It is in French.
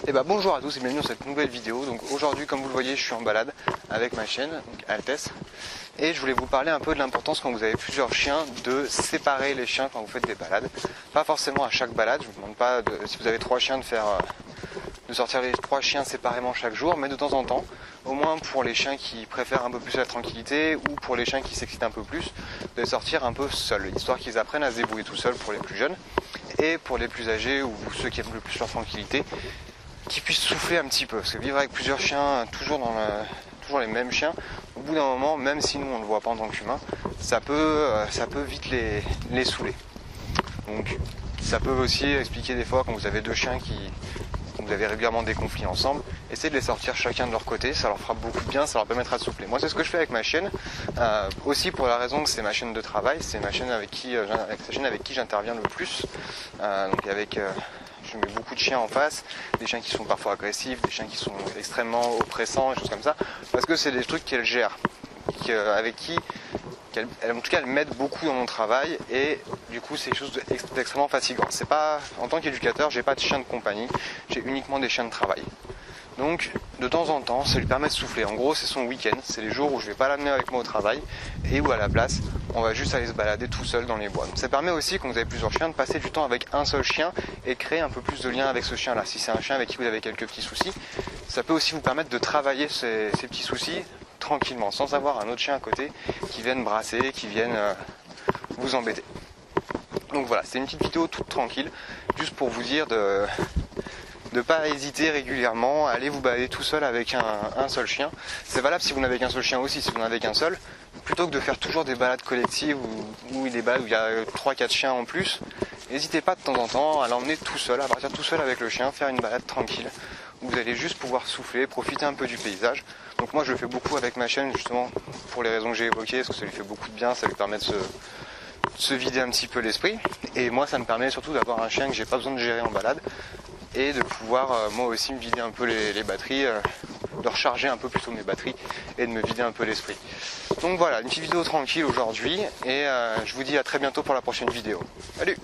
Et bah bonjour à tous et bienvenue dans cette nouvelle vidéo. Donc aujourd'hui, comme vous le voyez, je suis en balade avec ma chienne, donc Altesse. Et je voulais vous parler un peu de l'importance quand vous avez plusieurs chiens de séparer les chiens quand vous faites des balades. Pas forcément à chaque balade, je vous demande pas si vous avez 3 chiens de sortir les 3 chiens séparément chaque jour, mais de temps en temps, au moins pour les chiens qui préfèrent un peu plus la tranquillité ou pour les chiens qui s'excitent un peu plus, de les sortir un peu seuls, histoire qu'ils apprennent à se débrouiller tout seuls pour les plus jeunes, et pour les plus âgés ou ceux qui aiment le plus leur tranquillité, qu'ils puissent souffler un petit peu. Parce que vivre avec plusieurs chiens, toujours les mêmes chiens, au bout d'un moment, même si nous on ne le voit pas en tant qu'humain, ça peut vite les saouler. Donc ça peut aussi expliquer des fois quand vous avez 2 chiens vous avez régulièrement des conflits ensemble, essayez de les sortir chacun de leur côté, ça leur fera beaucoup de bien, ça leur permettra de souffler. Moi c'est ce que je fais avec ma chienne, aussi pour la raison que c'est ma chienne de travail, c'est ma chienne avec qui j'interviens le plus, je mets beaucoup de chiens en face, des chiens qui sont parfois agressifs, des chiens qui sont extrêmement oppressants, des choses comme ça, parce que c'est des trucs qu'elle gère, en tout cas, elle m'aide beaucoup dans mon travail et du coup, c'est quelque chose d'extrêmement fatigant. C'est pas, en tant qu'éducateur, j'ai pas de chien de compagnie, j'ai uniquement des chiens de travail. Donc, de temps en temps, ça lui permet de souffler. En gros, c'est son week-end, c'est les jours où je vais pas l'amener avec moi au travail et où à la place, on va juste aller se balader tout seul dans les bois. Donc, ça permet aussi, quand vous avez plusieurs chiens, de passer du temps avec un seul chien et créer un peu plus de lien avec ce chien-là. Si c'est un chien avec qui vous avez quelques petits soucis, ça peut aussi vous permettre de travailler ces petits soucis tranquillement, sans avoir un autre chien à côté qui vienne brasser, qui vienne vous embêter. Donc voilà, c'est une petite vidéo toute tranquille, juste pour vous dire de ne pas hésiter régulièrement à aller vous balader tout seul avec un seul chien. C'est valable si vous n'avez qu'un seul chien aussi, si vous n'en avez qu'un seul, plutôt que de faire toujours des balades collectives ou des balades où il y a 3-4 chiens en plus. N'hésitez pas de temps en temps à l'emmener tout seul, à partir tout seul avec le chien, faire une balade tranquille, où vous allez juste pouvoir souffler, profiter un peu du paysage. Donc moi je le fais beaucoup avec ma chienne justement pour les raisons que j'ai évoquées, parce que ça lui fait beaucoup de bien, ça lui permet de se vider un petit peu l'esprit. Et moi ça me permet surtout d'avoir un chien que j'ai pas besoin de gérer en balade et de pouvoir moi aussi me vider un peu les batteries, de recharger un peu plutôt mes batteries et de me vider un peu l'esprit. Donc voilà, une petite vidéo tranquille aujourd'hui et je vous dis à très bientôt pour la prochaine vidéo. Salut!